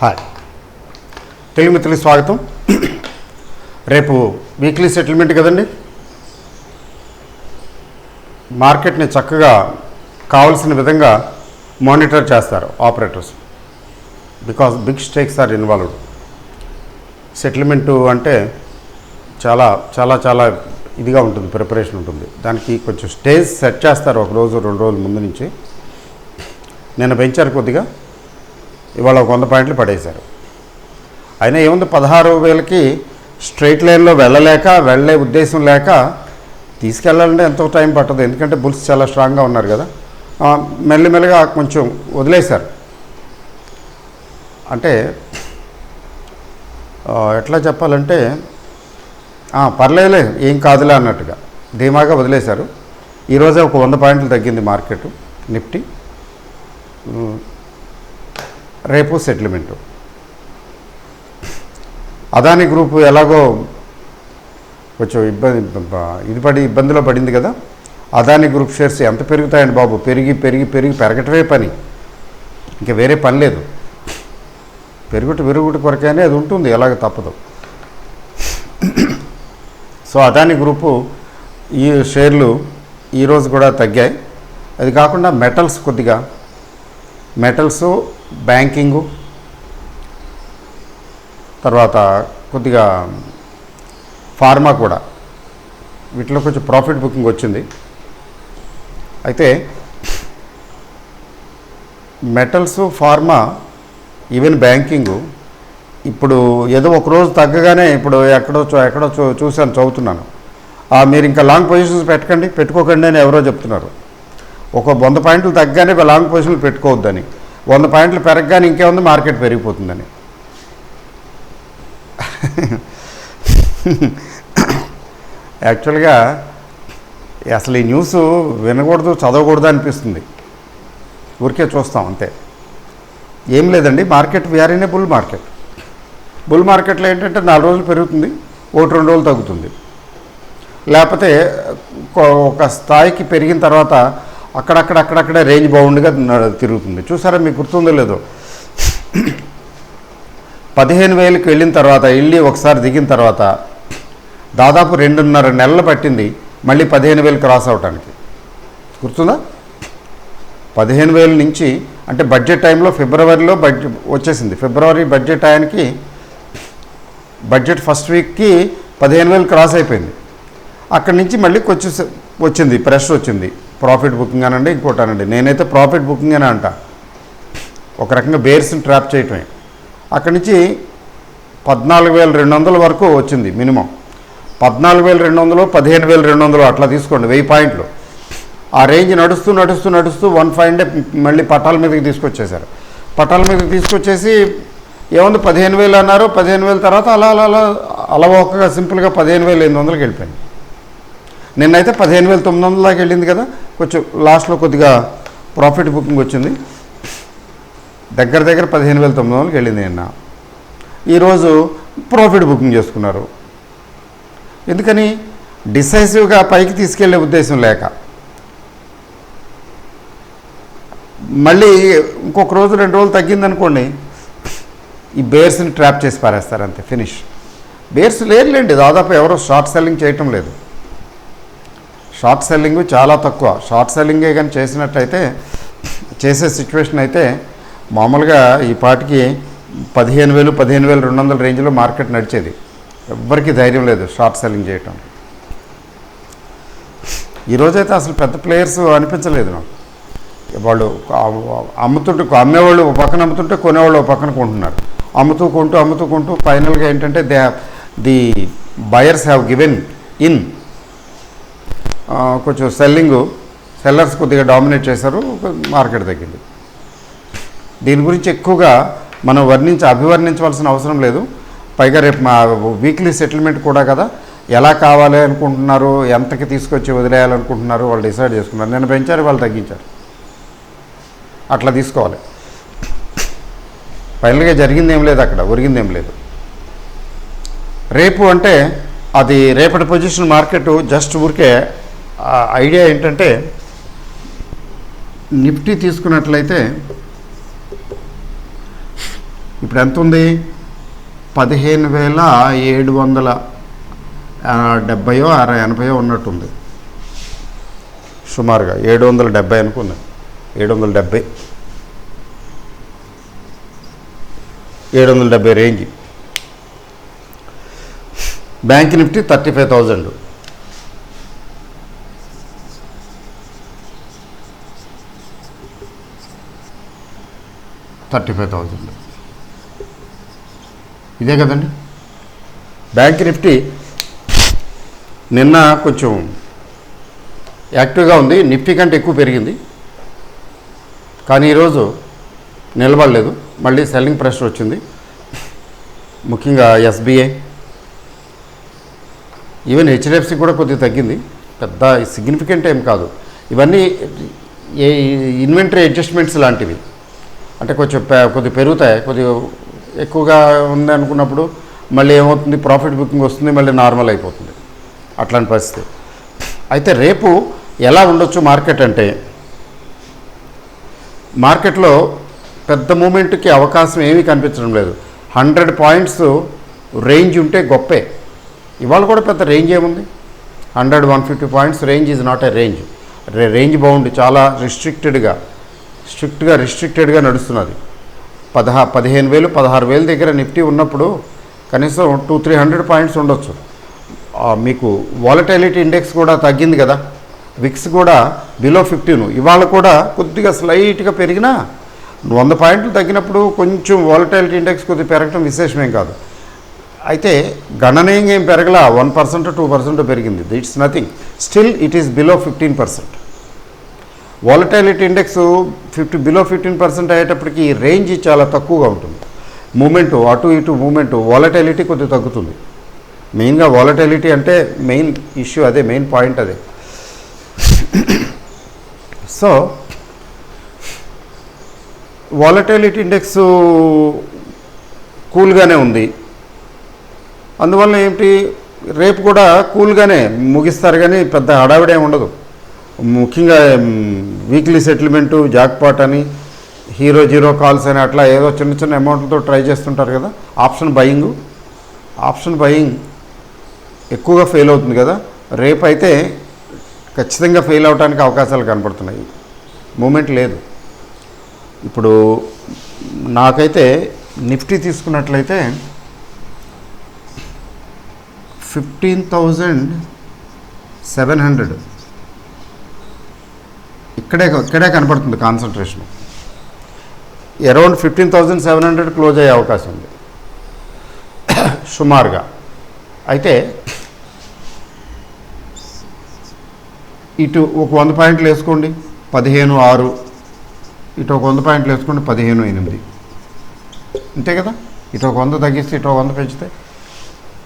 Hi Telugu మిత్రులకు స్వాగతం. రేపు వీక్లీ సెటిల్మెంట్ కదండి. మార్కెట్ని చక్కగా కావాల్సిన విధంగా మానిటర్ చేస్తారు operators, because big stakes are involved. Settlement అంటే చాలా చాలా చాలా ఇదిగా ఉంటుంది, ప్రిపరేషన్ ఉంటుంది. దానికి కొంచెం స్టేజ్ సెట్ చేస్తారు ఒక రోజు 2 రోజుల ముందు నుంచి. నిన్న పెంచారు కొద్దిగా, ఇవాళ 100 పాయింట్లు పడేశారు. అయినా ఏముంది, 16,000కి స్ట్రైట్ లైన్లో వెళ్ళే ఉద్దేశం లేక తీసుకెళ్ళాలంటే ఎంతో టైం పట్టదు, ఎందుకంటే బుల్స్ చాలా స్ట్రాంగ్గా ఉన్నారు కదా. మెల్లిమెల్లిగా కొంచెం వదిలేశారు. అంటే ఎట్లా చెప్పాలంటే పర్లేదులే ఏం కాదులే అన్నట్టుగా ధీమాగా వదిలేశారు. ఈరోజే ఒక 100 పాయింట్లు తగ్గింది మార్కెట్ నిఫ్టీ. రేపు సెటిల్మెంటు. అదాని గ్రూపు ఎలాగో కొంచెం ఇబ్బందిలో పడింది కదా. అదాని గ్రూప్ షేర్స్ ఎంత పెరుగుతాయండి బాబు, పెరిగి పెరిగి పెరిగి పెరగటమే పని, ఇంకా వేరే పని లేదు. పెరుగుట కొరకైనా అది ఉంటుంది, ఎలాగ తప్పదు. సో అదాని గ్రూపు ఈ షేర్లు ఈరోజు కూడా తగ్గాయి. అది కాకుండా మెటల్స్ బ్యాంకింగు, తర్వాత కొద్దిగా ఫార్మా కూడా, వీటిలో కొంచెం ప్రాఫిట్ బుకింగ్ వచ్చింది. అయితే మెటల్స్, ఫార్మా, ఈవెన్ బ్యాంకింగు ఇప్పుడు ఏదో ఒకరోజు తగ్గగానే ఇప్పుడు ఎక్కడో చూశాను, చదువుతున్నాను, మీరు ఇంకా లాంగ్ పొజిషన్స్ పెట్టుకోకండి అని ఎవరో చెప్తున్నారు. ఒక 100 పాయింట్లు తగ్గగానే లాంగ్ పొజిషన్లు పెట్టుకోవద్దని, 100 పాయింట్లు పెరగగానే ఇంకేముంది మార్కెట్ పెరిగిపోతుందని. యాక్చువల్గా అసలు ఈ న్యూస్ వినకూడదు, చదవకూడదు అనిపిస్తుంది. ఊరికే చూస్తాం అంతే. ఏం లేదండి, market we're in a bull market. Bull మార్కెట్లో ఏంటంటే 4 రోజులు పెరుగుతుంది, 1-2 రోజులు తగ్గుతుంది. లేకపోతే ఒక స్థాయికి పెరిగిన తర్వాత అక్కడక్కడే రేంజ్ బౌండ్గా తిరుగుతుంది. చూసారా, మీకు గుర్తుందో లేదో, 15,000కి వెళ్ళిన తర్వాత ఒకసారి దిగిన తర్వాత దాదాపు 2.5 నెలలు పట్టింది మళ్ళీ 15,000 క్రాస్ అవడానికి. గుర్తుందా? 15,000 నుంచి అంటే బడ్జెట్ టైంలో ఫిబ్రవరిలో వచ్చేసింది. ఫిబ్రవరి బడ్జెట్ టైంకి బడ్జెట్ ఫస్ట్ వీక్కి 15,000 క్రాస్ అయిపోయింది. అక్కడి నుంచి మళ్ళీ కొంచెం వచ్చింది, ప్రెషర్ వచ్చింది. ప్రాఫిట్ బుకింగ్ అనండి, ఇంకోటి అనండి. నేనైతే ప్రాఫిట్ బుకింగ్ అని అంట, ఒక రకంగా బేర్స్ని ట్రాప్ చేయటమే. అక్కడి నుంచి 14,200 వరకు వచ్చింది మినిమం. 14,200, 15,200 అట్లా తీసుకోండి, 1000 పాయింట్లు. ఆ రేంజ్ నడుస్తూ 1 డే మళ్ళీ పట్టాల మీదకి తీసుకొచ్చేసారు. పట్టాల మీదకి తీసుకొచ్చేసి ఏముంది 15,000 అన్నారు. 15,000 తర్వాత అలా ఒక్కగా సింపుల్గా 15,800కి వెళ్ళిపోయింది. నిన్నైతే 15,900 దాకా వెళ్ళింది కదా. కొంచెం లాస్ట్లో కొద్దిగా ప్రాఫిట్ బుకింగ్ వచ్చింది, దగ్గర 15,900కి వెళ్ళింది నిన్న. ఈరోజు ప్రాఫిట్ బుకింగ్ చేసుకున్నారు. ఎందుకని? డిసైసివ్గా పైకి తీసుకెళ్లే ఉద్దేశం లేక. మళ్ళీ ఇంకొక రోజు 2 రోజులు తగ్గిందనుకోండి, ఈ బేర్స్ని ట్రాప్ చేసి పారేస్తారు, అంతే, ఫినిష్. బేర్స్ లేరులేండి, దాదాపు ఎవరో షార్ట్ సెల్లింగ్ చేయటం లేదు. షార్ట్ సెల్లింగ్ చాలా తక్కువ. షార్ట్ సెల్లింగే కానీ చేసే సిచ్యువేషన్ అయితే మామూలుగా ఈ పాటికి 15,000, 15,200 రేంజ్లో మార్కెట్ నడిచేది. ఎవ్వరికీ ధైర్యం లేదు షార్ట్ సెల్లింగ్ చేయటం. ఈరోజైతే అసలు పెద్ద ప్లేయర్స్ అనిపించలేదు నాకు. వాళ్ళు అమ్మేవాళ్ళు ఒక పక్కన అమ్ముతుంటే కొనేవాళ్ళు ఒక పక్కన కొంటున్నారు. అమ్ముతూ కొంటూ ఫైనల్గా ఏంటంటే the buyers have given in. కొంచెం సెల్లర్స్ కొద్దిగా డామినేట్ చేశారు, మార్కెట్ తగ్గింది. దీని గురించి ఎక్కువగా మనం అభివర్ణించవలసిన అవసరం లేదు. పైగా రేపు మా వీక్లీ సెటిల్మెంట్ కూడా కదా, ఎలా కావాలి అనుకుంటున్నారు, ఎంతకి తీసుకొచ్చి వదిలేయాలనుకుంటున్నారు వాళ్ళు డిసైడ్ చేసుకున్నారు. నేను పెంచారు, వాళ్ళు తగ్గించారు, అట్లా తీసుకోవాలి. ఫైనల్గా జరిగిందేం లేదు, అక్కడ ఒరిగిందేం లేదు. రేపు అంటే అది రేపటి పొజిషన్ మార్కెట్ జస్ట్ ఊరికే ఐడియా ఏంటంటే, నిఫ్టీ తీసుకున్నట్లయితే ఇప్పుడు ఎంత ఉంది? 15,770 80 ఉన్నట్టుంది సుమారుగా. 770 అనుకుంది, 770 రేంజ్. Bank Nifty 35,000. ఇదే కదండి బ్యాంక్ నిఫ్టీ. నిన్న కొంచెం యాక్టివ్గా ఉంది, నిఫ్టీ కంటే ఎక్కువ పెరిగింది, కానీ ఈరోజు నిలబడలేదు. మళ్ళీ సెల్లింగ్ ప్రెషర్ వచ్చింది, ముఖ్యంగా ఎస్బీఐ, ఈవెన్ హెచ్డిఎఫ్సి కూడా కొద్దిగా తగ్గింది. పెద్ద సిగ్నిఫికెంట్ ఏం కాదు. ఇవన్నీ ఇన్వెంటరీ అడ్జస్ట్మెంట్స్ లాంటివి. అంటే కొద్దిగా పెరుగుతాయి, కొద్దిగా ఎక్కువగా ఉంది అనుకున్నప్పుడు మళ్ళీ ఏమవుతుంది, ప్రాఫిట్ బుకింగ్ వస్తుంది, మళ్ళీ నార్మల్ అయిపోతుంది, అట్లాంటి పరిస్థితి. అయితే రేపు ఎలా ఉండొచ్చు మార్కెట్ అంటే, మార్కెట్లో పెద్ద మూమెంట్కి అవకాశం ఏమీ కనిపించడం లేదు. 100 పాయింట్స్ రేంజ్ ఉంటే గొప్పే. ఇవాళ కూడా పెద్ద రేంజ్ ఏముంది? 100-150 points range is not a range. Range bound చాలా రిస్ట్రిక్టెడ్గా నడుస్తున్నది. 15,000 16,000 దగ్గర నిఫ్టీ ఉన్నప్పుడు కనీసం 200-300 పాయింట్స్ ఉండొచ్చు. మీకు వాలటైలిటీ ఇండెక్స్ కూడా తగ్గింది కదా, విక్స్ కూడా బిలో 15. ఇవాళ కూడా కొద్దిగా స్లైట్గా పెరిగినా 100 పాయింట్లు తగ్గినప్పుడు కొంచెం వాలటైలిటీ ఇండెక్స్ కొద్దిగా పెరగడం విశేషమేం కాదు. అయితే గణనీయంగా ఏం పెరగలా, 1%-2% పెరిగింది. It's nothing. Still it is below 15%. Volatility index below 15% అయ్యేటప్పటికి ఈ రేంజ్ చాలా తక్కువగా ఉంటుంది. మూమెంటు అటు ఇటు మూమెంటు, వాలటైలిటీ కొద్దిగా తగ్గుతుంది. మెయిన్గా వాలటైలిటీ అంటే మెయిన్ ఇష్యూ అదే, మెయిన్ పాయింట్ అదే. సో వాలటైలిటీ ఇండెక్స్ కూల్గానే ఉంది. అందువల్ల ఏమిటి, రేపు కూడా కూల్గానే ముగిస్తారు, కానీ పెద్ద హడావిడే ఉండదు. ముఖ్యంగా వీక్లీ సెటిల్మెంటు, జాక్పాట్ అని, హీరో జీరో కాల్స్ అని అట్లా ఏదో చిన్న అమౌంట్లతో ట్రై చేస్తుంటారు కదా. ఆప్షన్ బయింగ్ ఎక్కువగా ఫెయిల్ అవుతుంది కదా. రేపు అయితే ఖచ్చితంగా ఫెయిల్ అవడానికి అవకాశాలు కనపడుతున్నాయి. మూమెంట్ లేదు. ఇప్పుడు నాకైతే నిఫ్టీ తీసుకున్నట్లయితే 15,700 ఇక్కడే కనపడుతుంది కాన్సన్ట్రేషన్. అరౌండ్ 15,700 క్లోజ్ అయ్యే అవకాశం ఉంది సుమారుగా. అయితే ఇటు ఒక 100 పాయింట్లు వేసుకోండి 15,6, ఇటు ఒక 100 పాయింట్లు వేసుకోండి 15,8. అంతే కదా. ఇటు ఒక 100 తగ్గిస్తే ఇటు ఒక 100 పెంచితే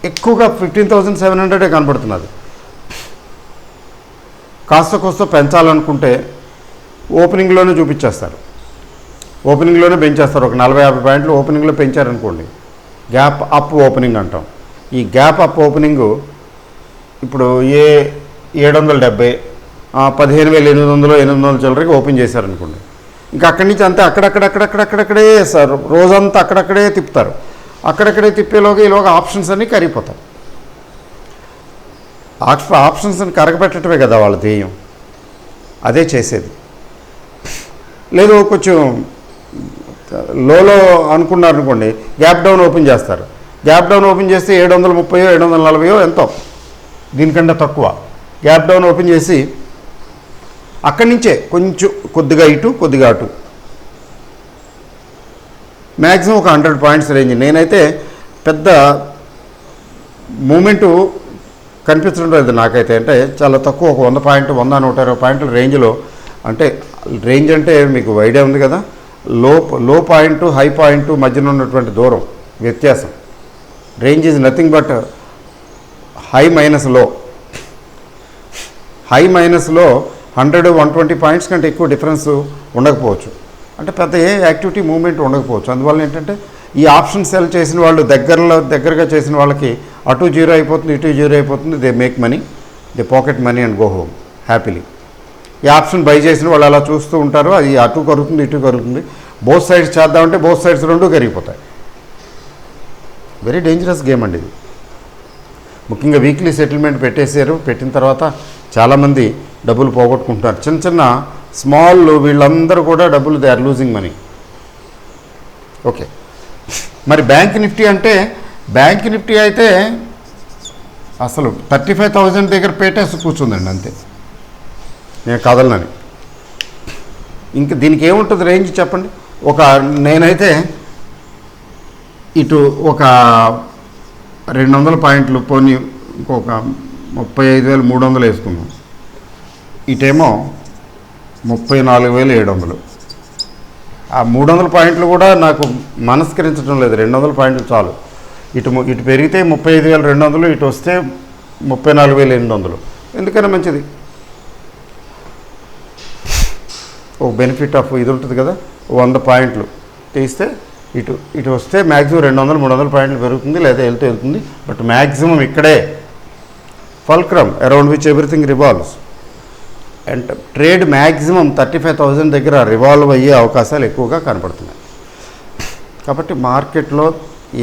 ఎక్కువగా 15,700 కనపడుతున్నది. కాస్త పెంచాలనుకుంటే ఓపెనింగ్లోనే చూపించేస్తారు, ఓపెనింగ్లోనే పెంచేస్తారు. ఒక 40-50 పాయింట్లు ఓపెనింగ్లో పెంచారనుకోండి, గ్యాప్ అప్ ఓపెనింగ్ అంటాం. ఈ గ్యాప్ అప్ ఓపెనింగు ఇప్పుడు 770 15,800 చిల్లరకి ఓపెన్ చేశారనుకోండి, ఇంకా అక్కడి నుంచి అంతే అక్కడక్కడే సార్ రోజంతా అక్కడక్కడే తిప్పుతారు. అక్కడక్కడే ఈలోగా ఆప్షన్స్ అన్నీ కరిగిపోతాయి. ఆప్షన్స్ని కరగబెట్టడమే కదా వాళ్ళ ధ్యేయం, అదే చేసేది. లేదు కొంచెం లోలో అనుకున్నారనుకోండి, గ్యాప్ డౌన్ ఓపెన్ చేస్తారు. గ్యాప్ డౌన్ ఓపెన్ చేస్తే 730 740 ఎంతో, దీనికంటే తక్కువ గ్యాప్ డౌన్ ఓపెన్ చేసి అక్కడి నుంచే కొంచెం కొద్దిగా ఇటు కొద్దిగా అటు, మ్యాక్సిమం ఒక 100 పాయింట్స్ రేంజ్. నేనైతే పెద్ద మూమెంటు కనిపించడం లేదు నాకైతే. అంటే చాలా తక్కువ, ఒక 100 పాయింట్ 100-120 పాయింట్ల రేంజ్లో. అంటే రేంజ్ అంటే మీకు ఐడియా ఉంది కదా, లో పాయింట్ హై పాయింట్ మధ్యన ఉన్నటువంటి దూరం వ్యత్యాసం. Range is nothing but high minus లో. 100-120 పాయింట్స్ కంటే ఎక్కువ డిఫరెన్స్ ఉండకపోవచ్చు. అంటే పెద్ద ఏ యాక్టివిటీ మూవ్మెంట్ ఉండకపోవచ్చు. అందువల్ల ఏంటంటే ఈ ఆప్షన్ సెల్ చేసిన వాళ్ళు దగ్గరగా చేసిన వాళ్ళకి అటు జీరో అయిపోతుంది, ఇటు జీరో అయిపోతుంది. They make money, they pocket money and go home happily. ఈ ఆప్షన్ బై చేసిన వాళ్ళు అలా చూస్తూ ఉంటారు, అది అటు కరుగుతుంది ఇటు కరుగుతుంది. బోత్ సైడ్స్ చేద్దామంటే బోత్ సైడ్స్ రెండు కరిగిపోతాయి. వెరీ డేంజరస్ గేమ్ అండి ఇది. ముఖ్యంగా వీక్లీ సెటిల్మెంట్ పెట్టేశారు. పెట్టిన తర్వాత చాలామంది డబ్బులు పోగొట్టుకుంటున్నారు. చిన్న చిన్న స్మాల్ వీళ్ళందరూ కూడా డబ్బులు they are losing money. Okay, మరి బ్యాంక్ నిఫ్టీ అంటే బ్యాంక్ నిఫ్టీ అయితే అసలు 35,000 దగ్గర పెట్టేసి కూర్చుందండి అంతే. నేను కదలనని. ఇంక దీనికి ఏముంటుంది రేంజ్ చెప్పండి. నేనైతే ఇటు ఒక 200 పాయింట్లు పోనీ ఇంకొక 35,300 వేసుకున్నాం. ఇటేమో 34,700. ఆ 300 పాయింట్లు కూడా నాకు మనస్కరించడం లేదు. 200 పాయింట్లు చాలు. ఇటు పెరిగితే 35,200, ఇటు వస్తే 34,800. ఎందుకైనా మంచిది. ఒక బెనిఫిట్ ఆఫ్ ఇది ఉంటుంది కదా, 100 పాయింట్లు తీస్తే ఇటు వస్తే మ్యాక్సిమం 200-300 పాయింట్లు పెరుగుతుంది, లేదా వెళ్తుంది. బట్ మ్యాక్సిమం ఇక్కడే fulcrum around which everything revolves. And trade maximum 35,000 దగ్గర రివాల్వ్ అయ్యే అవకాశాలు ఎక్కువగా కనపడుతున్నాయి. కాబట్టి మార్కెట్లో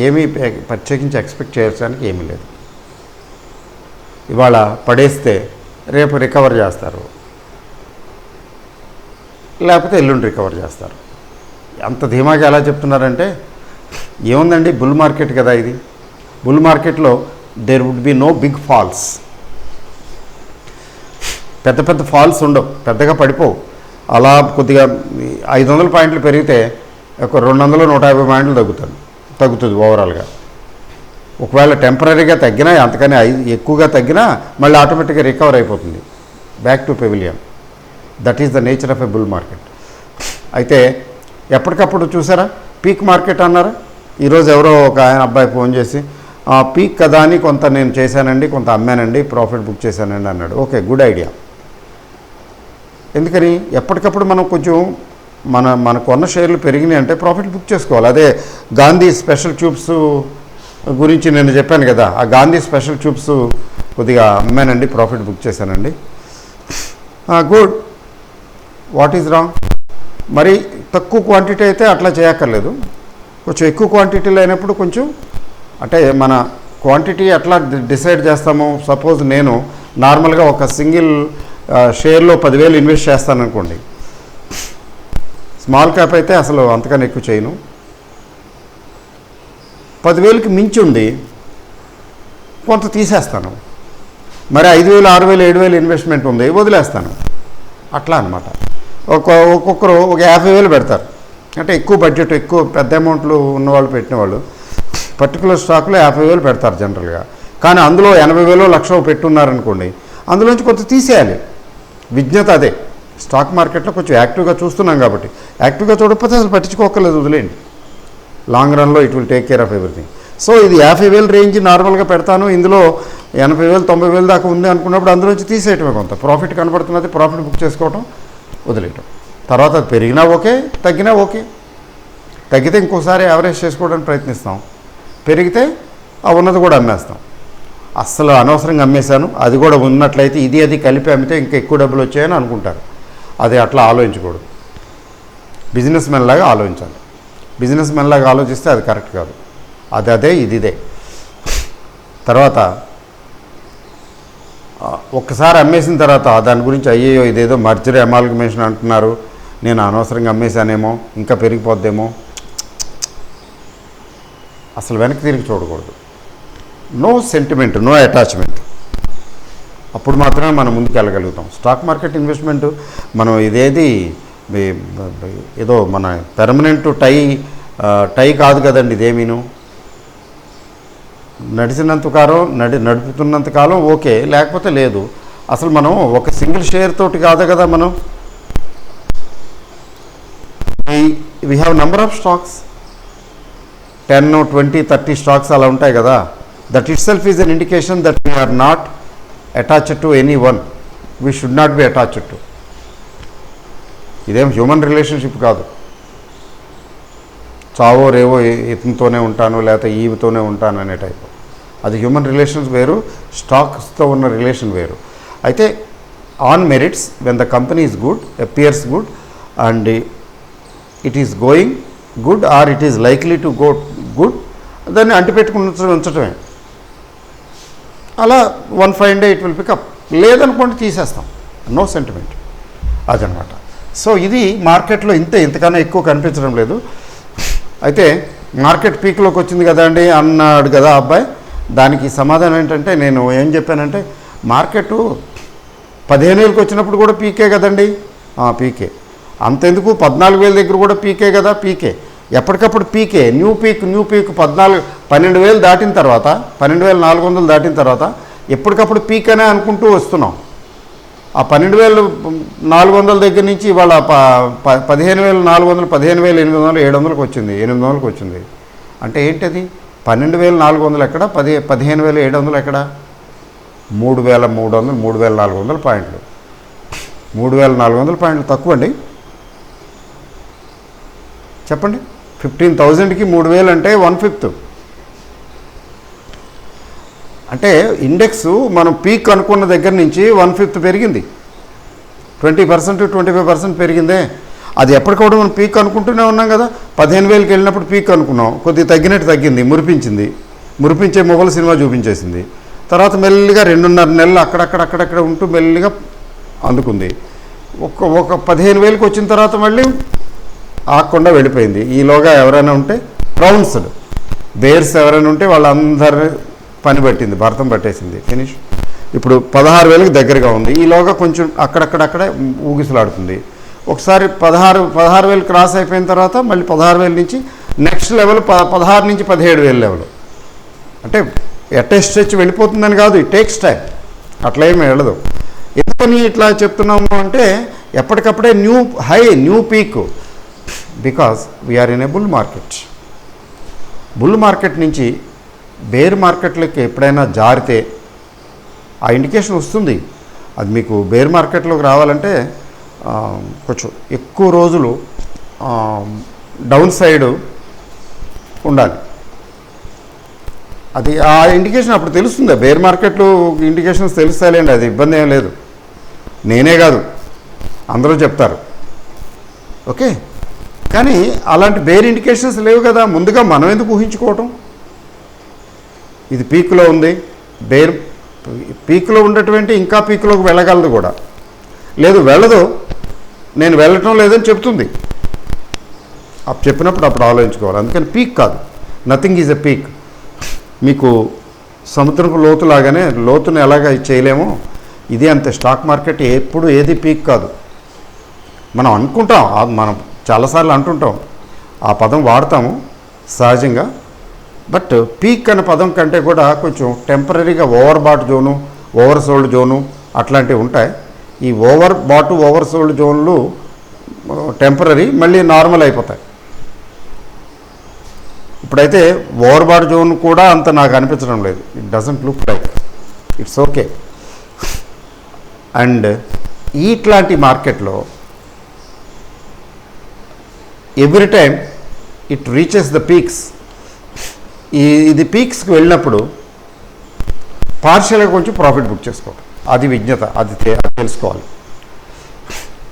ఏమీ ప్రత్యేకించి ఎక్స్పెక్ట్ చేయడానికి ఏమీ లేదు. ఇవాళ పడేస్తే రేపు రికవర్ చేస్తారు, లేకపోతే ఎల్లుండి రికవర్ చేస్తారు. అంత ధీమాగా ఎలా చెప్తున్నారంటే, ఏముందండి బుల్ మార్కెట్ కదా ఇది. బుల్ మార్కెట్లో there would be no big falls. పెద్ద పెద్ద ఫాల్స్ ఉండవు, పెద్దగా పడిపోవు. అలా కొద్దిగా 500 పాయింట్లు పెరిగితే ఒక 200-150 పాయింట్లు తగ్గుతుంది ఓవరాల్గా. ఒకవేళ టెంపరీగా తగ్గినా, అంతకని ఎక్కువగా తగ్గినా మళ్ళీ ఆటోమేటిక్గా రికవర్ అయిపోతుంది, back to pavilion. That is the nature of a bull market. అయితే ఎప్పటికప్పుడు చూసారా పీక్ మార్కెట్ అన్నారు. ఈరోజు ఎవరో ఒక అబ్బాయి ఫోన్ చేసి పీక్ కదా అని కొంత నేను చేశానండి, కొంత అమ్మానండి, ప్రాఫిట్ బుక్ చేశానండి అన్నాడు. Okay, good idea. ఎందుకని ఎప్పటికప్పుడు మనం కొంచెం మన కొన్న షేర్లు పెరిగినాయి అంటే ప్రాఫిట్ బుక్ చేసుకోవాలి. అదే గాంధీ స్పెషల్ ట్యూబ్స్ గురించి నేను చెప్పాను కదా, ఆ గాంధీ స్పెషల్ ట్యూబ్స్ కొద్దిగా అమ్మానండి, ప్రాఫిట్ బుక్ చేశానండి. గుడ్. What is wrong? మరి తక్కువ క్వాంటిటీ అయితే అట్లా చేయక్కర్లేదు. కొంచెం ఎక్కువ క్వాంటిటీలో అయినప్పుడు కొంచెం అంటే మన క్వాంటిటీ ఎట్లా డిసైడ్ చేస్తాము. సపోజ్ నేను నార్మల్గా ఒక సింగిల్ షేర్లో 10,000 ఇన్వెస్ట్ చేస్తాను అనుకోండి. స్మాల్ క్యాప్ అయితే అసలు అంతకన్నా ఎక్కువ చేయను. 10,000కి మించి ఉంది కొంత తీసేస్తాను. మరి 5,000, 6,000, 7,000 ఇన్వెస్ట్మెంట్ ఉంది, వదిలేస్తాను. అట్లా అనమాట. ఒక్కొక్కరు ఒక 50,000 పెడతారు. అంటే ఎక్కువ బడ్జెట్, ఎక్కువ పెద్ద అమౌంట్లు ఉన్నవాళ్ళు పెట్టిన వాళ్ళు పర్టికులర్ స్టాక్లో 50,000 పెడతారు జనరల్గా. కానీ అందులో 80,000 1,00,000 పెట్టున్నారనుకోండి, అందులోంచి కొంత తీసేయాలి. విజ్ఞత అదే. స్టాక్ మార్కెట్లో కొంచెం యాక్టివ్గా చూస్తున్నాం కాబట్టి, యాక్టివ్గా చూడకపోతే అసలు పట్టించుకోకర్లేదు, వదిలేండి. లాంగ్ రన్లో it will take care of everything. So ఇది 50,000 రేంజ్ నార్మల్గా పెడతాను. ఇందులో 80,000, 90,000 దాకా ఉంది అనుకున్నప్పుడు అందులోంచి తీసేయటమే. కొంత ప్రాఫిట్ కనబడుతున్నది, ప్రాఫిట్ బుక్ చేసుకోవటం, వదిలేయటం. తర్వాత అది పెరిగినా ఓకే, తగ్గినా ఓకే. తగ్గితే ఇంకోసారి యావరేజ్ చేసుకోవడానికి ప్రయత్నిస్తాం, పెరిగితే ఆ ఉన్నది కూడా అమ్మేస్తాం. అస్సలు అనవసరంగా అమ్మేశాను, అది కూడా ఉన్నట్లయితే ఇది కలిపి అమ్మితే ఇంకా ఎక్కువ డబ్బులు వచ్చాయని అనుకుంటారు. అది అట్లా ఆలోచించకూడదు. బిజినెస్ మెన్ లాగా ఆలోచించాలి. బిజినెస్ మెన్ లాగా ఆలోచిస్తే అది కరెక్ట్ కాదు. అదే ఇదే. తర్వాత ఒక్కసారి అమ్మేసిన తర్వాత దాని గురించి అయ్యేయో ఇదేదో మర్జర్ అమాల్గమేషన్ అంటున్నారు, నేను అనవసరంగా అమ్మేశానేమో, ఇంకా పెరిగిపోద్దేమో, అసలు వెనక్కి తిరిగి చూడకూడదు. No sentiment, no attachment. అప్పుడు మాత్రమే మనం ముందుకు వెళ్ళగలుగుతాం. స్టాక్ మార్కెట్ ఇన్వెస్ట్మెంట్ మనం ఏదో మన పెర్మనెంట్ టై కాదు కదండి. ఇదేమీను నడుపుతున్నంత కాలం ఓకే, లేకపోతే లేదు. అసలు మనం ఒక సింగిల్ షేర్ తోటి కాదు కదా, మనం we have number of stocks, 10, 20, 30 stocks అలా ఉంటాయి కదా. That itself is an indication that we're not attached to any one. We should not be attached to. ఇదేం హ్యూమన్ రిలేషన్షిప్ కాదు. చావో రేవో ఇతనితోనే ఉంటాను, లేకపోతే ఈవితోనే ఉంటాను అనే టైపు. అది హ్యూమన్ రిలేషన్స్ వేరు, స్టాక్స్తో ఉన్న రిలేషన్ వేరు. అయితే on merits, when the company is good, appears good, and it is going good or it is likely to go good, దాన్ని అంటిపెట్టుకుని ఉంచడమే. అలా 1 fine day it will pick up. లేదనుకోండి తీసేస్తాం, నో సెంటిమెంట్. అదనమాట. So ఇది మార్కెట్లో ఇంతకన్నా ఎక్కువ కనిపించడం లేదు. అయితే మార్కెట్ పీక్లోకి వచ్చింది కదా అండి అన్నాడు కదా అబ్బాయి. దానికి సమాధానం ఏంటంటే, నేను ఏం చెప్పానంటే, మార్కెట్ 15,000కి వచ్చినప్పుడు కూడా పీకే కదండి. పీకే. అంతెందుకు 14,000 దగ్గర కూడా పీకే కదా. పీకే ఎప్పటికప్పుడు పీకే. న్యూ పీక్ 12,000 దాటిన తర్వాత, 12,400 దాటిన తర్వాత ఎప్పటికప్పుడు పీక్ అనే అనుకుంటూ వస్తున్నాం. ఆ 12,400 దగ్గర నుంచి ఇవాళ 15,400, 15,800, 700కి వచ్చింది, 800కి వచ్చింది. అంటే ఏంటది? 12,400 ఎక్కడ, 15,700 ఎక్కడ? 3,300, 3,400 పాయింట్లు. 3,400 పాయింట్లు తక్కువ అండి. చెప్పండి. 15,000కి 3,000 అంటే 1/5. అంటే ఇండెక్స్ మనం పీక్ అనుకున్న దగ్గర నుంచి 1/5 పెరిగింది. 20%, 25% పెరిగిందే. అది ఎప్పటికప్పుడు మనం పీక్ అనుకుంటూనే ఉన్నాం కదా. 15,000కి వెళ్ళినప్పుడు పీక్ అనుకున్నాం, కొద్దిగా తగ్గినట్టు తగ్గింది, మురిపించే మొగల సినిమా చూపించేసింది. తర్వాత మెల్లిగా 2.5 నెలలు అక్కడక్కడ ఉంటూ మెల్లిగా అందుకుంది. ఒక 15,000కి వచ్చిన తర్వాత మళ్ళీ ఆకుండా వెళ్ళిపోయింది. ఈలోగా ఎవరైనా ఉంటే ప్రౌన్స్డ్ బేర్స్ ఎవరైనా ఉంటే వాళ్ళందరూ పని పట్టింది, భర్తం పట్టేసింది, ఫినిష్. ఇప్పుడు 16,000కి దగ్గరగా ఉంది. ఈలోగా కొంచెం అక్కడక్కడక్కడే ఊగిసలాడుతుంది. ఒకసారి 16,000 క్రాస్ అయిపోయిన తర్వాత మళ్ళీ 16,000 నుంచి నెక్స్ట్ లెవెల్ 16 నుంచి 17,000 లెవెల్. అంటే ఎట్ ఏ స్ట్రెచ్ వెళ్ళిపోతుందని కాదు, ఇట్ టేక్స్ టైం. అట్లా ఏమి వెళ్ళదు. ఎందుకని ఇట్లా చెప్తున్నాము అంటే, ఎప్పటికప్పుడే new peak. Because we are in a bull market. Bull market నుంచి బేర్ మార్కెట్లోకి ఎప్పుడైనా జారితే ఆ ఇండికేషన్ వస్తుంది. అది మీకు బేర్ మార్కెట్లోకి రావాలంటే కొంచెం ఎక్కువ రోజులు డౌన్ సైడ్ ఉండాలి. అది ఆ ఇండికేషన్ అప్పుడు తెలుస్తుంది. బేర్ మార్కెట్లో ఇండికేషన్స్ తెలుస్తాయండి, అది ఇబ్బంది ఏం లేదు. నేనే కాదు, అందరూ చెప్తారు. ఓకే. కానీ అలాంటి బేర్ ఇండికేషన్స్ లేవు కదా. ముందుగా మనం ఎందుకు ఊహించుకోవటం? ఇది పీక్లో ఉంది, బేర్ పీక్లో ఉండటువంటి ఇంకా పీక్లోకి వెళ్ళగలదు కూడా. లేదు వెళ్ళదు, నేను వెళ్ళటం లేదని చెప్తుంది. చెప్పినప్పుడు అప్పుడు ఆలోచించుకోవాలి. అందుకని పీక్ కాదు, నథింగ్ ఈజ్ ఎ పీక్. మీకు సముద్రపు లోతులాగానే లోతుని ఎలాగ చేయలేమో ఇది అంతే. స్టాక్ మార్కెట్ ఎప్పుడు ఏది పీక్ కాదు. మనం అనుకుంటాం, మనం చాలాసార్లు అంటుంటాం, ఆ పదం వాడతాము సహజంగా. బట్ పీక్ అనే పదం కంటే కూడా కొంచెం టెంపరీగా over bat zone, over sold zone అట్లాంటివి ఉంటాయి. ఈ ఓవర్ బాటు ఓవర్ సోల్డ్ జోన్లు టెంపరీ, మళ్ళీ నార్మల్ అయిపోతాయి. ఇప్పుడైతే ఓవర్ బాట్ జోన్ కూడా అంత నాకు అనిపించడం లేదు. It doesn't look like, it's okay. And ఇట్లాంటి మార్కెట్లో every time it reaches the peaks. ఇది పీక్స్కి వెళ్ళినప్పుడు పార్షియల్గా కొంచెం ప్రాఫిట్ బుక్ చేసుకోవాలి. అది విజ్ఞత, అది తెలుసుకోవాలి.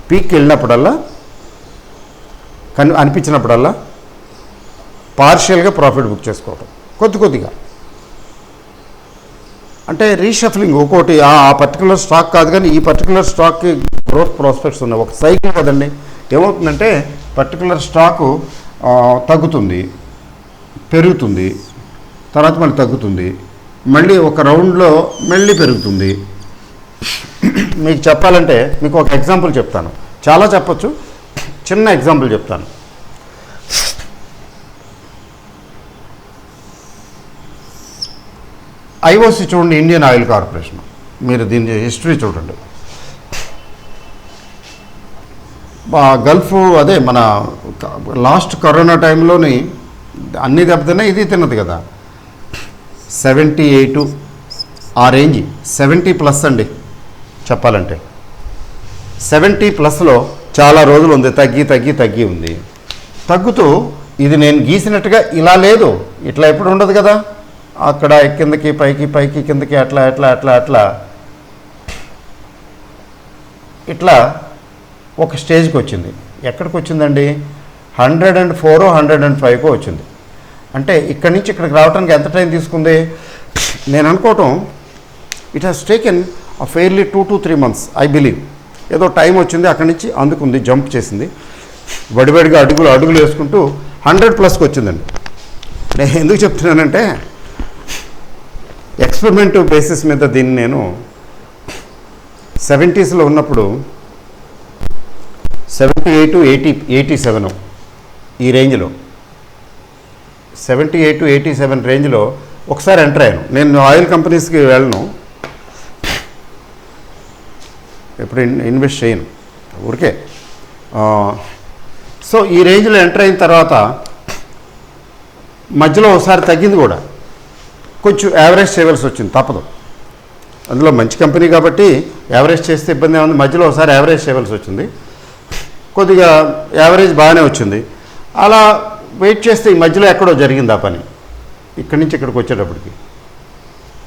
పీక్కి వెళ్ళినప్పుడల్లా అనిపించినప్పుడల్లా పార్షియల్గా ప్రాఫిట్ బుక్ చేసుకోవటం, కొద్దిగా. అంటే రీషఫలింగ్. ఒక్కోటి ఆ పర్టికులర్ స్టాక్ కాదు కానీ ఈ పర్టికులర్ స్టాక్కి గ్రోత్ ప్రాస్పెక్ట్స్ ఉన్నాయి. ఒక సైకిల్ కదండి. ఏమవుతుందంటే పర్టికులర్ స్టాకు తగ్గుతుంది, పెరుగుతుంది, తర్వాత మళ్ళీ తగ్గుతుంది, మళ్ళీ ఒక రౌండ్లో మళ్ళీ పెరుగుతుంది. మీకు చెప్పాలంటే మీకు ఒక ఎగ్జాంపుల్ చెప్తాను. చాలా చెప్పచ్చు, చిన్న ఎగ్జాంపుల్ చెప్తాను. ఐఓసి చూడండి, ఇండియన్ ఆయిల్ కార్పొరేషన్. మీరు దీని హిస్టరీ చూడండి. గల్ఫ్ అదే మన లాస్ట్ కరోనా టైంలోని అన్నీ దెబ్బతిన్నా ఇది తిన్నది కదా. 78 ఆ రేంజ్, 70+ అండి చెప్పాలంటే. 70+లో చాలా రోజులు ఉంది, తగ్గి ఉంది. తగ్గుతూ ఇది నేను గీసినట్టుగా ఇలా లేదు, ఇట్లా ఎప్పుడు ఉండదు కదా. అక్కడ కిందకి పైకి కిందకి అట్లా ఇట్లా ఒక స్టేజ్కి వచ్చింది. ఎక్కడికి వచ్చిందండి? 104, 105 వచ్చింది. అంటే ఇక్కడి నుంచి ఇక్కడికి రావడానికి ఎంత టైం తీసుకుంది? నేను అనుకోవటం it has taken fairly 2 to 3 months I believe. ఏదో టైం వచ్చింది, అక్కడి నుంచి అందుకుంది, జంప్ చేసింది, వడివడిగా అడుగులు వేసుకుంటూ 100+ వచ్చిందండి. నేను ఎందుకు చెప్తున్నానంటే ఎక్స్పెరిమెంటివ్ బేసిస్ మీద దీన్ని నేను 70s ఉన్నప్పుడు 78 80 87 ఈ రేంజ్లో 78 87 రేంజ్లో ఒకసారి ఎంటర్ అయ్యాను. నేను ఆయిల్ కంపెనీస్కి వెళ్ళను, ఎప్పుడు ఇన్వెస్ట్ చేయను ఊరికే. సో ఈ రేంజ్లో ఎంటర్ అయిన తర్వాత మధ్యలో ఒకసారి తగ్గింది కూడా, కొంచెం యావరేజ్ చేయవలసి వచ్చింది, తప్పదు. అందులో మంచి కంపెనీ కాబట్టి యావరేజ్ చేస్తే ఇబ్బంది ఏముంది. మధ్యలో ఒకసారి యావరేజ్ చేయవలసి వచ్చింది, కొద్దిగా యావరేజ్ బాగానే వచ్చింది. అలా వెయిట్ చేస్తే ఈ మధ్యలో ఎక్కడో జరిగింది ఆ పని. ఇక్కడి నుంచి ఇక్కడికి వచ్చేటప్పటికి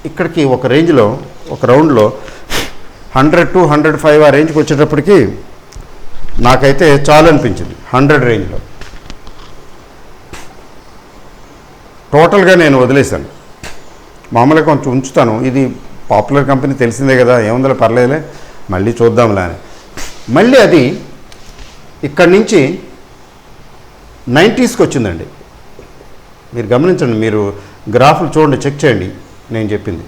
ఇక్కడికి ఒక రేంజ్లో ఒక రౌండ్లో 100 to 105 ఆ రేంజ్కి వచ్చేటప్పటికి నాకైతే చాలు అనిపించింది. 100 రేంజ్లో టోటల్గా నేను వదిలేశాను. మామూలుగా కొంచెం ఉంచుతాను, ఇది పాపులర్ కంపెనీ తెలిసిందే కదా, ఏముందో పర్లేదులే మళ్ళీ చూద్దాంలే అని. మళ్ళీ అది ఇక్కడి నుంచి 90sకి వచ్చిందండి. మీరు గమనించండి, మీరు గ్రాఫ్లు చూడండి, చెక్ చేయండి నేను చెప్పింది.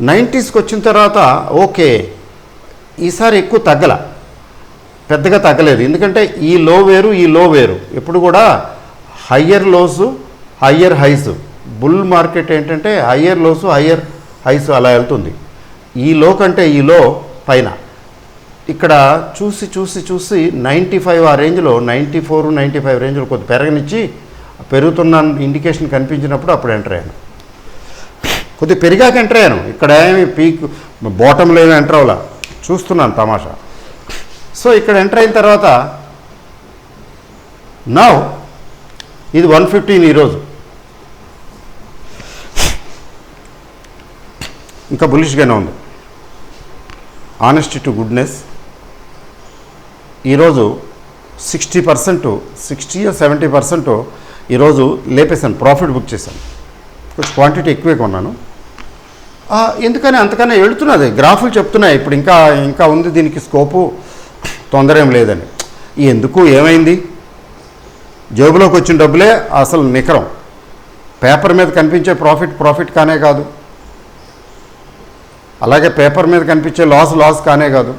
90sకి వచ్చిన తర్వాత ఓకే, ఈసారి ఎక్కువ పెద్దగా తగ్గలేదు. ఎందుకంటే ఈ లో వేరు ఈ లో వేరు. ఎప్పుడు కూడా higher lows higher highs. Bull market ఏంటంటే హయ్యర్ లోస్ హయ్యర్ హైస్ అలా వెళ్తుంది. ఈ లో కంటే ఈ లో పైన. ఇక్కడ చూసి 95 ఆ రేంజ్లో 94 95 రేంజ్లో కొద్ది పెరగనిచ్చి పెరుగుతున్న ఇండికేషన్ కనిపించినప్పుడు అప్పుడు ఎంటర్ అయ్యాను. కొద్దిగా పెరిగాక ఎంటర్ అయ్యాను. ఇక్కడ ఏమి పీక్ బాటంలో ఏమి ఎంటర్ అవ్వాల, చూస్తున్నాను తమాషా. సో ఇక్కడ ఎంటర్ అయిన తర్వాత నౌ ఇది 115 ఈరోజు. ఇంకా బులిష్గానే ఉంది. ఆనెస్టీ టు గుడ్నెస్ ఈరోజు 60% 70% ఈరోజు లేపేశాను, ప్రాఫిట్ బుక్ చేశాను. కొంచెం క్వాంటిటీ ఎక్కువే కొన్నాను. ఎందుకని అంతకన్నా వెళుతున్నది, గ్రాఫులు చెప్తున్నాయి ఇప్పుడు ఇంకా ఉంది దీనికి స్కోపు, తొందర ఏం లేదని. ఎందుకు ఏమైంది? జేబులోకి వచ్చిన డబ్బులే అసలు నికరం. పేపర్ మీద కనిపించే ప్రాఫిట్ కానే కాదు, అలాగే పేపర్ మీద కనిపించే లాస్ కానే కాదు.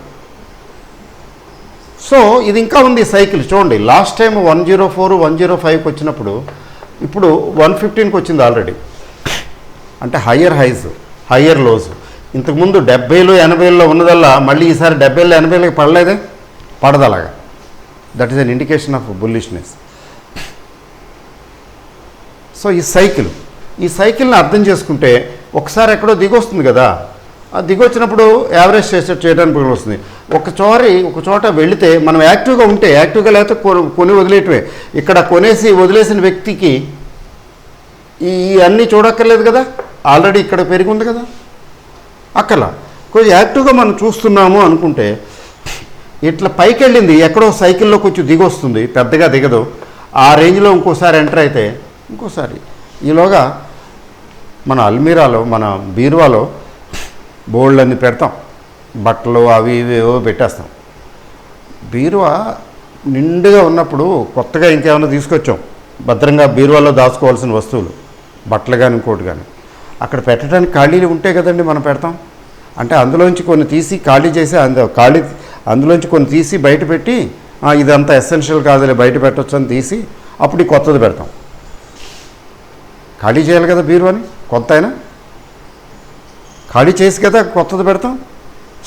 సో ఇది ఇంకా ఉంది సైకిల్. చూడండి, లాస్ట్ టైం 104 105కి వచ్చినప్పుడు ఇప్పుడు 115కి వచ్చింది ఆల్రెడీ. అంటే హయ్యర్ హైస్ హయ్యర్ లోస్. ఇంతకుముందు 70 80లో ఉన్నదల్లా మళ్ళీ ఈసారి 70 80లకి పడలేదే, పడదు అలాగా. That is an indication of bullishness. So ఈ సైకిల్ని అర్థం చేసుకుంటే ఒకసారి ఎక్కడో దిగొస్తుంది కదా, ఆ దిగొచ్చినప్పుడు యావరేజ్ చేయడానికి వస్తుంది. ఒక చోట వెళితే మనం యాక్టివ్గా ఉంటే, యాక్టివ్గా లేకపోతే కొని వదిలేయటమే. ఇక్కడ కొనేసి వదిలేసిన వ్యక్తికి ఈ అన్నీ చూడక్కర్లేదు కదా, ఆల్రెడీ ఇక్కడ పెరిగి ఉంది కదా. అక్కలా కొంచెం యాక్టివ్గా మనం చూస్తున్నాము అనుకుంటే ఇట్లా పైకి వెళ్ళింది, ఎక్కడో సైకిల్లో కొంచెం దిగొస్తుంది, పెద్దగా దిగదు. ఆ రేంజ్లో ఇంకోసారి ఎంటర్ అయితే ఇంకోసారి. ఈలోగా మన అల్మీరాలో మన బీరువాలో బోల్డ్ అన్ని పెడతాం, బట్టలు అవి ఇవి ఏవో పెట్టేస్తాం. బీరువా నిండుగా ఉన్నప్పుడు కొత్తగా ఇంకేమైనా తీసుకొచ్చాం, భద్రంగా బీరువాలో దాచుకోవాల్సిన వస్తువులు, బట్టలు కానీ ఇంకోటి కానీ. అక్కడ పెట్టడానికి ఖాళీలు ఉంటే కదండి మనం పెడతాం. అంటే అందులోంచి కొన్ని తీసి ఖాళీ చేసి అందులోంచి కొన్ని తీసి బయట పెట్టి ఇదంతా ఎసెన్షియల్ కాదులే బయట పెట్టచ్చు అని తీసి అప్పుడు ఈ కొత్తది పెడతాం. ఖాళీ చేయాలి కదా బీరువాని, కొత్త అయినా ఖాళీ చేసి కదా కొత్తది పెడతాం.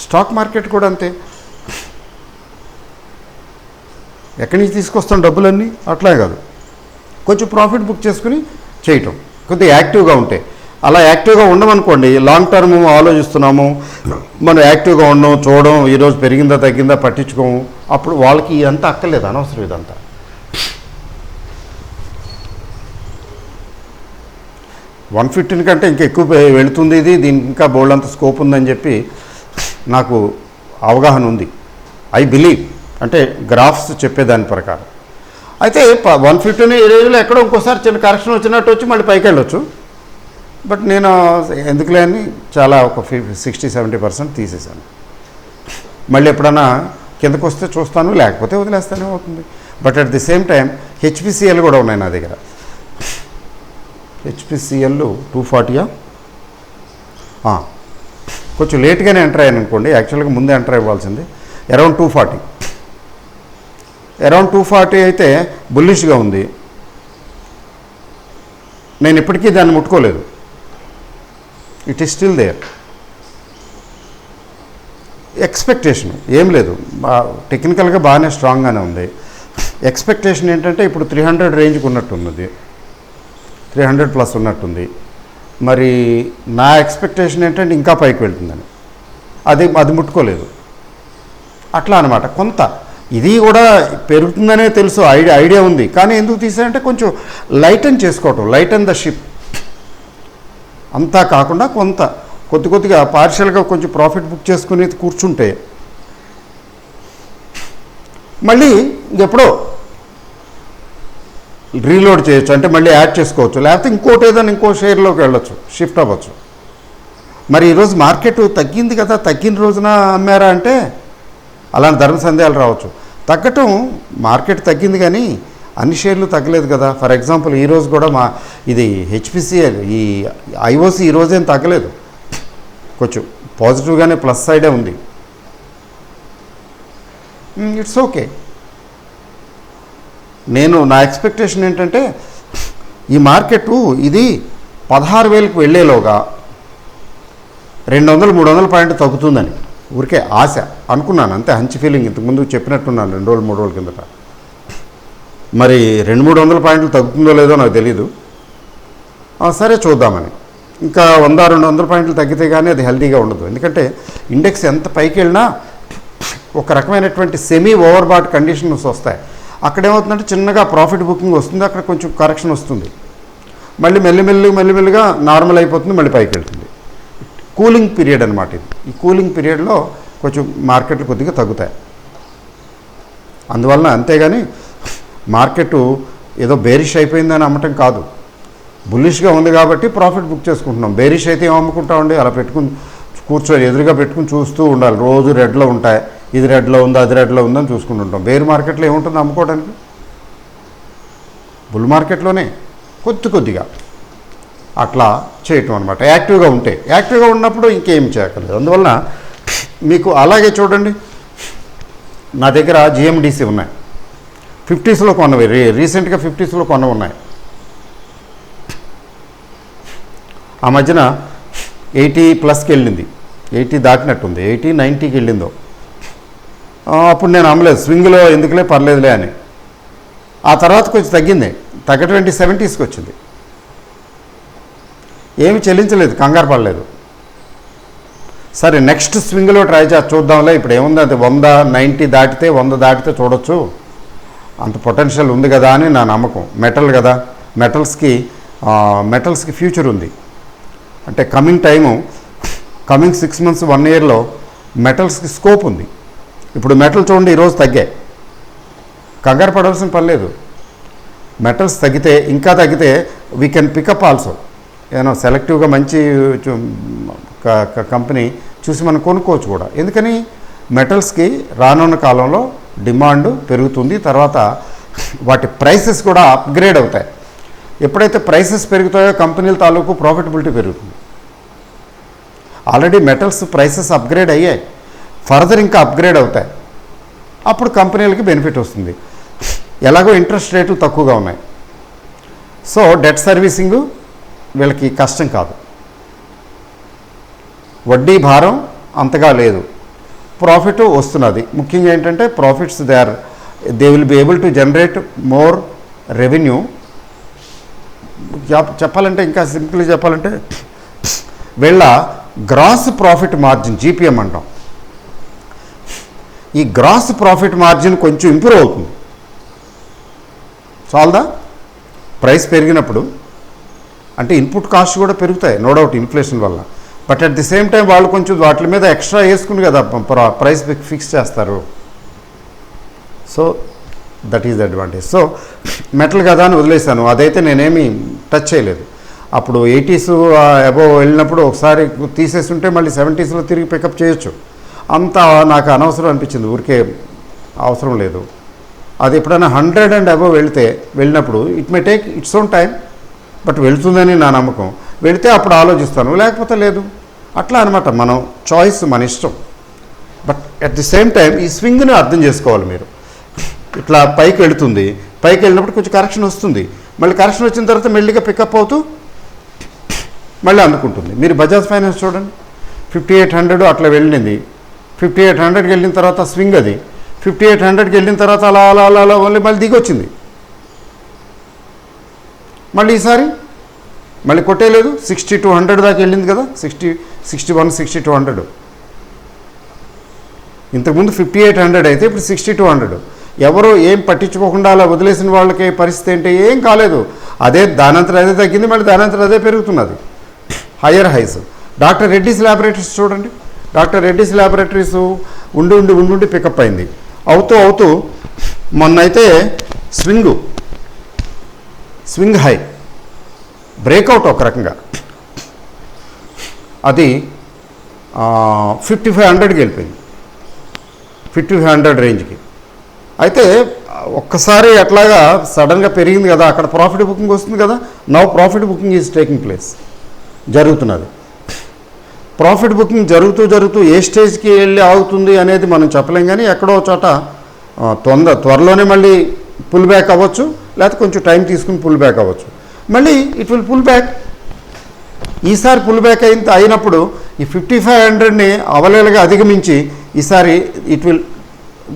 స్టాక్ మార్కెట్ కూడా అంతే. ఎక్కడి నుంచి తీసుకొస్తాం డబ్బులన్నీ, అట్లా కాదు, కొంచెం ప్రాఫిట్ బుక్ చేసుకుని చేయటం, కొద్దిగా యాక్టివ్గా ఉంటే. అలా యాక్టివ్గా ఉండమనుకోండి, లాంగ్ టర్మ్ ఆలోచిస్తున్నాము, మనం యాక్టివ్గా ఉండడం, చూడడం, ఈరోజు పెరిగిందా తగ్గిందా పట్టించుకోము. అప్పుడు వాళ్ళకి ఇదంతా అక్కర్లేదు, అనవసరం ఇదంతా. 115 కంటే ఇంకా ఎక్కువ వెళుతుంది ఇది, దీనికి ఇంకా బోల్డ్ అంత స్కోప్ ఉందని చెప్పి నాకు అవగాహన ఉంది. ఐ బిలీవ్, అంటే గ్రాఫ్స్ చెప్పేదాని ప్రకారం. అయితే 150 ఈ రేంజ్లో ఎక్కడో ఇంకోసారి చిన్న కరెక్షన్ వచ్చినట్టు వచ్చి మళ్ళీ పైకి వెళ్ళొచ్చు. బట్ నేను ఎందుకులే అని చాలా ఒక 60-70% తీసేసాను. మళ్ళీ ఎప్పుడన్నా కిందకు వస్తే చూస్తాను, లేకపోతే వదిలేస్తానే అవుతుంది. But at the same time HPCL కూడా ఉన్నాయి నా దగ్గర. హెచ్పిసిఎల్ 240 కొంచెం లేట్గానే ఎంటర్ అయ్యాను అనుకోండి. యాక్చువల్గా ముందే ఎంటర్ అవ్వాల్సింది. అరౌండ్ 240 అయితే బుల్లిష్గా ఉంది. నేను ఇప్పటికీ దాన్ని ముట్టుకోలేదు. It is still there. Expectation ఏం లేదు, టెక్నికల్గా బాగానే స్ట్రాంగ్గానే ఉంది. ఎక్స్పెక్టేషన్ ఏంటంటే ఇప్పుడు 300 రేంజ్కి ఉన్నట్టున్నది, 300+ ఉన్నట్టుంది. మరి నా ఎక్స్పెక్టేషన్ ఏంటంటే ఇంకా పైకి వెళ్తుందని. అది ముట్టుకోలేదు. అట్లా అనమాట. కొంత ఇది కూడా పెరుగుతుందనే తెలుసు, ఐడియా ఉంది. కానీ ఎందుకు తీసారంటే కొంచెం లైటన్ చేసుకోవటం, లైటన్ ద షిప్. అంతా కాకుండా కొద్దిగా పార్షియల్గా కొంచెం ప్రాఫిట్ బుక్ చేసుకుని కూర్చుంటే మళ్ళీ ఇంకెప్పుడో రీలోడ్ చేయొచ్చు, అంటే మళ్ళీ యాడ్ చేసుకోవచ్చు. లేకపోతే ఇంకోటి ఏదైనా ఇంకో షేర్లోకి వెళ్ళొచ్చు, షిఫ్ట్ అవ్వచ్చు. మరి ఈరోజు మార్కెట్ తగ్గింది కదా, తగ్గిన రోజున అమ్మారా అంటే అలాంటి ధర్మ సందేహాలు రావచ్చు. తగ్గటం మార్కెట్ తగ్గింది కానీ అన్ని షేర్లు తగ్గలేదు కదా. ఫర్ ఎగ్జాంపుల్ ఈరోజు కూడా ఇది హెచ్పిసిఎల్, ఈ ఐఓసి ఈరోజేం తగ్గలేదు, కొంచెం పాజిటివ్గానే ప్లస్ సైడే ఉంది. It's okay. నా ఎక్స్పెక్టేషన్ ఏంటంటే ఈ మార్కెట్ ఇది 16,000కి వెళ్ళేలోగా 200-300 పాయింట్ తగ్గుతుందని ఊరికే ఆశ అనుకున్నాను అంతే. హంచి ఫీలింగ్ ఇంతకుముందు చెప్పినట్టున్నాను 2 రోజులు 3 రోజుల కిందట. మరి 200-300 పాయింట్లు తగ్గుతుందో లేదో నాకు తెలీదు. సరే చూద్దామని. ఇంకా 100-200 పాయింట్లు తగ్గితే కానీ అది హెల్తీగా ఉండదు. ఎందుకంటే ఇండెక్స్ ఎంత పైకి వెళ్ళినా ఒక రకమైనటువంటి సెమీ ఓవర్బాట్ కండిషన్స్ వస్తాయి. అక్కడేమవుతుందంటే చిన్నగా ప్రాఫిట్ బుకింగ్ వస్తుంది, అక్కడ కొంచెం కరెక్షన్ వస్తుంది, మళ్ళీ మెల్లిమెల్లిగా నార్మల్ అయిపోతుంది, మళ్ళీ పైకి వెళ్తుంది. కూలింగ్ పీరియడ్ అనమాట ఇది. ఈ కూలింగ్ పీరియడ్లో కొంచెం మార్కెట్లు కొద్దిగా తగ్గుతాయి. అందువలన అంతేగాని మార్కెట్ ఏదో బేరిష్ అయిపోయిందని అమ్మటం కాదు. బుల్లిష్గా ఉంది కాబట్టి ప్రాఫిట్ బుక్ చేసుకుంటున్నాం. బేరిష్ అయితే ఏం అమ్ముకుంటామండి, అలా పెట్టుకుని కూర్చొని ఎదురుగా పెట్టుకుని చూస్తూ ఉండాలి. రోజు రెడ్లో ఉంటాయి, ఇది రెడ్లో ఉందా అది రెడ్లో ఉందని చూసుకుంటుంటాం. బేర్ మార్కెట్లో ఏముంటుంది అమ్ముకోవడానికి? బుల్ మార్కెట్లోనే కొద్దిగా అట్లా చేయటం అనమాట. యాక్టివ్గా ఉన్నప్పుడు ఇంకేం చేయక్కర్లేదు. అందువలన మీకు అలాగే చూడండి, నా దగ్గర జిఎండిసి ఉన్నాయి, 50స్లో కొన్నవి, రీసెంట్గా 50స్లో కొన్నవి ఉన్నాయి. ఆ మధ్యన 80+కి వెళ్ళింది, 80 దాటినట్టుంది, 80-90కి వెళ్ళిందో. అప్పుడు నేను అమ్మలేదు, స్వింగ్లో ఎందుకులే పర్లేదులే అని. ఆ తర్వాత కొంచెం తగ్గటువంటి 70స్కి వచ్చింది. ఏమి చెల్లించలేదు, కంగారు పడలేదు. సరే నెక్స్ట్ స్వింగ్లో ట్రై చూద్దాంలే. ఇప్పుడు ఏముంది, అది 190 దాటితే 100 దాటితే చూడొచ్చు, అంత పొటెన్షియల్ ఉంది కదా అని నా నమ్మకం. మెటల్ కదా, మెటల్స్కి ఫ్యూచర్ ఉంది. అంటే కమింగ్ 6 months 1 yearలో మెటల్స్కి స్కోప్ ఉంది. ఇప్పుడు మెటల్ చూడండి ఈరోజు తగ్గాయి, కంగారు పడాల్సిన పని లేదు. మెటల్స్ ఇంకా తగ్గితే వీ కెన్ పికప్ ఆల్సో. సెలెక్టివ్గా మంచి కంపెనీ చూసి మనం కొనుక్కోవచ్చు కూడా. ఎందుకని మెటల్స్కి రానున్న కాలంలో డిమాండ్ పెరుగుతుంది, తర్వాత వాటి ప్రైసెస్ కూడా అప్గ్రేడ్ అవుతాయి. ఎప్పుడైతే ప్రైసెస్ పెరుగుతాయో కంపెనీల తాలూకు ప్రాఫిటబిలిటీ పెరుగుతుంది. ఆల్రెడీ మెటల్స్ ప్రైసెస్ అప్గ్రేడ్ అయ్యాయి, ఫర్దర్ ఇంకా అప్గ్రేడ్ అవుతాయి. అప్పుడు కంపెనీలకి బెనిఫిట్ వస్తుంది. ఎలాగో ఇంట్రెస్ట్ రేట్లు తక్కువగా ఉన్నాయి, సో డెట్ సర్వీసింగ్ వీళ్ళకి కష్టం కాదు, వడ్డీ భారం అంతగా లేదు, ప్రాఫిట్ వస్తున్నది. ముఖ్యంగా ఏంటంటే profits they will be able to generate more revenue. చెప్పాలంటే ఇంకా సింపుల్గా చెప్పాలంటే వీళ్ళ గ్రాస్ ప్రాఫిట్ మార్జిన్, జీపీఎం అంటాం, ఈ గ్రాస్ ప్రాఫిట్ మార్జిన్ కొంచెం ఇంప్రూవ్ అవుతుంది. చాలదా? ప్రైస్ పెరిగినప్పుడు అంటే ఇన్పుట్ కాస్ట్ కూడా పెరుగుతాయి, నో డౌట్, ఇన్ఫ్లేషన్ వల్ల. But at the same time వాళ్ళు కొంచెం వాటి మీద ఎక్స్ట్రా వేసుకుని కదా ప్రైస్ ఫిక్స్ చేస్తారు. So that is the advantage. So metal కదా అని వదిలేశాను, అదైతే నేనేమి టచ్ చేయలేదు. అప్పుడు 80s అబోవ్ వెళ్ళినప్పుడు ఒకసారి తీసేసి ఉంటే మళ్ళీ 70sలో తిరిగి పికప్ చేయొచ్చు. అంతా నాకు అనవసరం అనిపించింది, ఊరికే అవసరం లేదు. అది ఎప్పుడైనా 100 అండ్ అబోవ్ వెళ్ళినప్పుడు it may take its own time, but వెళ్తుందని నా నమ్మకం. వెళితే అప్పుడు ఆలోచిస్తాను, లేకపోతే లేదు. అట్లా అనమాట, మనం చాయిస్ మన ఇష్టం. But at the same time ఈ స్వింగ్ని అర్థం చేసుకోవాలి మీరు. ఇట్లా పైకి వెళుతుంది, పైకి వెళ్ళినప్పుడు కొంచెం కరెక్షన్ వస్తుంది, మళ్ళీ కరెక్షన్ వచ్చిన తర్వాత మెల్లిగా పికప్ అవుతూ మళ్ళీ అందుకుంటుంది. మీరు బజాజ్ ఫైనాన్స్ చూడండి, 5800 అట్లా వెళ్ళింది. 5800కి వెళ్ళిన తర్వాత స్వింగ్ అది, 5800కి వెళ్ళిన తర్వాత అలా అలా అలా అలా మళ్ళీ దిగి వచ్చింది. మళ్ళీ ఈసారి మళ్ళీ కొట్టేయలేదు, 6200 దాకా వెళ్ళింది కదా, 61, 6200. ఇంతకుముందు 5800 అయితే ఇప్పుడు 6200. ఎవరో ఏం పట్టించుకోకుండా అలా వదిలేసిన వాళ్ళకి పరిస్థితి ఏంటి, ఏం కాలేదు. అదే దానంతరం అదే తగ్గింది, మళ్ళీ దానంతరం అదే పెరుగుతున్నది, higher highs. Doctor Reddy's laboratories చూడండి, డాక్టర్ రెడ్డీస్ ల్యాబొరేటరీస్ ఉండి పికప్ అయింది. అవుతూ మొన్నైతే స్వింగ్ హై బ్రేక్అవుట్ ఒక రకంగా, అది 5500కి వెళ్ళిపోయింది, 5500 రేంజ్కి. అయితే ఒక్కసారి అట్లాగా సడన్గా పెరిగింది కదా, అక్కడ ప్రాఫిట్ బుకింగ్ వస్తుంది కదా. Now profit booking is taking place, జరుగుతున్నది. ప్రాఫిట్ బుకింగ్ జరుగుతూ ఏ స్టేజ్కి వెళ్ళి ఆగుతుంది అనేది మనం చెప్పలేం, కానీ ఎక్కడో చోట త్వరలోనే మళ్ళీ పుల్ బ్యాక్ అవ్వచ్చు, లేకపోతే కొంచెం టైం తీసుకుని పుల్ బ్యాక్ అవ్వచ్చు. మళ్ళీ ఇట్ విల్ పుల్ బ్యాక్. ఈసారి పుల్ బ్యాక్ అయినప్పుడు ఈ 5500ని అవలేలుగా అధిగమించి ఈసారి it will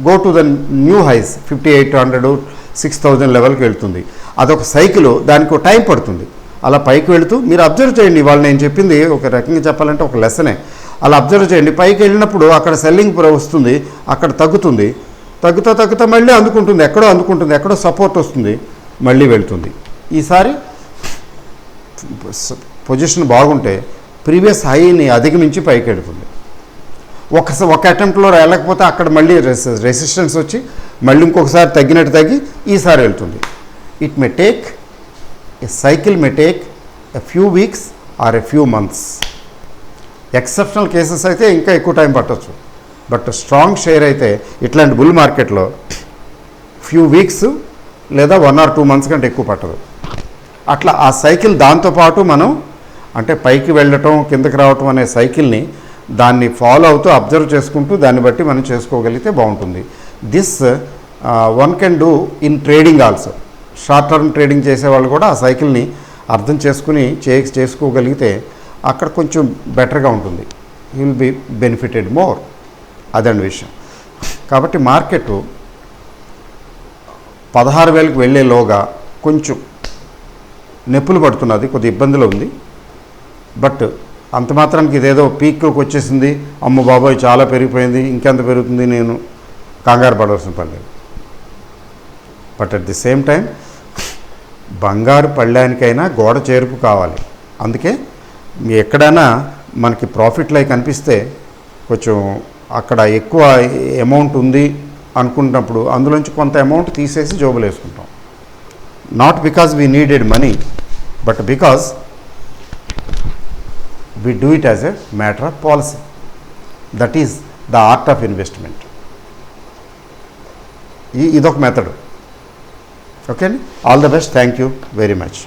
go to the new highs, 5800, 6000 లెవెల్కి వెళ్తుంది. అదొక సైకిల్, దానికి టైం పడుతుంది. అలా పైకి వెళుతూ మీరు అబ్జర్వ్ చేయండి. ఇవాళ నేను చెప్పింది ఒక రకంగా చెప్పాలంటే ఒక లెసనే. అలా అబ్జర్వ్ చేయండి, పైకి వెళ్ళినప్పుడు అక్కడ సెల్లింగ్ వస్తుంది, అక్కడ తగ్గుతా మళ్ళీ అందుకుంటుంది, ఎక్కడో సపోర్ట్ వస్తుంది, మళ్ళీ వెళ్తుంది. ఈసారి పొజిషన్ బాగుంటే ప్రీవియస్ హైని అధిగమించి పైకి వెళ్తుంది. ఒక అటెంప్ట్లో వెళ్ళకపోతే అక్కడ మళ్ళీ రెసిస్టెన్స్ వచ్చి మళ్ళీ ఇంకొకసారి తగ్గి ఈసారి వెళ్తుంది. It may take a cycle, may take a few weeks or a few months. Exceptional cases అయితే ఇంకా ఎక్కువ టైం పట్టవచ్చు. బట్ స్ట్రాంగ్ షేర్ అయితే ఇట్లాంటి బుల్ మార్కెట్లో ఫ్యూ వీక్స్ లేదా 1 or 2 months కంటే ఎక్కువ పట్టదు. అట్లా ఆ సైకిల్ దాంతోపాటు మనం అంటే పైకి వెళ్ళటం కిందకి రావటం అనే సైకిల్ని దాన్ని ఫాలో అవుతూ అబ్జర్వ్ చేసుకుంటూ దాన్ని బట్టి మనం చేసుకోగలిగితే బాగుంటుంది. This one can do in trading also. Short term trading చేసేవాళ్ళు కూడా ఆ సైకిల్ని అర్థం చేసుకుని చేసుకోగలిగితే అక్కడ కొంచెం బెటర్గా ఉంటుంది. You will be benefited more. అదండి విషయం. కాబట్టి మార్కెట్ 16,000కి వెళ్ళేలోగా కొంచెం నొప్పులు పడుతున్నది, కొద్ది ఇబ్బందిలో ఉంది. బట్ అంత మాత్రానికి ఇదేదో పీక్లోకి వచ్చేసింది, అమ్మ బాబాయ్ చాలా పెరిగిపోయింది, ఇంకెంత పెరుగుతుంది, నేను కంగారు పడవలసిన పని లేదు. But at the same time బంగారు పళ్ళానికైనా గోడ చేరుపు కావాలి. అందుకే ఎక్కడైనా మనకి ప్రాఫిట్ లైక్ అనిపిస్తే కొంచెం అక్కడ ఎక్కువ అమౌంట్ ఉంది అనుకున్నప్పుడు అందులోంచి కొంత అమౌంట్ తీసేసి జోబులు వేసుకుంటాం. Not because we needed money, but because we do it as a matter of policy. That is the art of investment. ఇదొక మెథడ్. ఓకే అండి, all the best. Thank you very much.